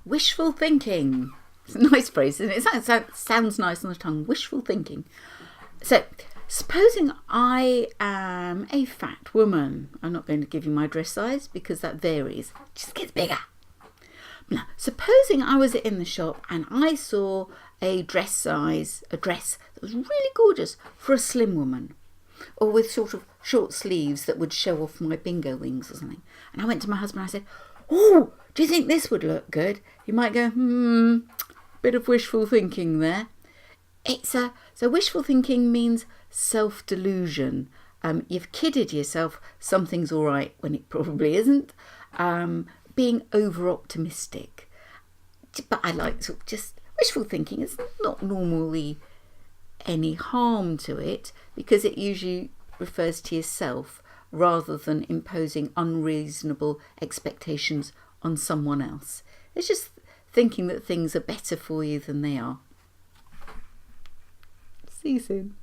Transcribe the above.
Wishful thinking. It's a nice phrase, isn't it? It sounds nice on the tongue. Wishful thinking. So, supposing I am a fat woman. I'm not going to give you my dress size because that varies. It just gets bigger. Now, supposing I was in the shop and I saw a dress that was really gorgeous for a slim woman, or with sort of short sleeves that would show off my bingo wings or something. And I went to my husband and I said, "Oh, do you think this would look good?" He might go, bit of wishful thinking there. So wishful thinking means self-delusion. You've kidded yourself, something's all right when it probably isn't. Being over-optimistic. But I like sort of just wishful thinking. It's not normally any harm to it because it usually refers to yourself rather than imposing unreasonable expectations on someone else. It's just thinking that things are better for you than they are. See you soon.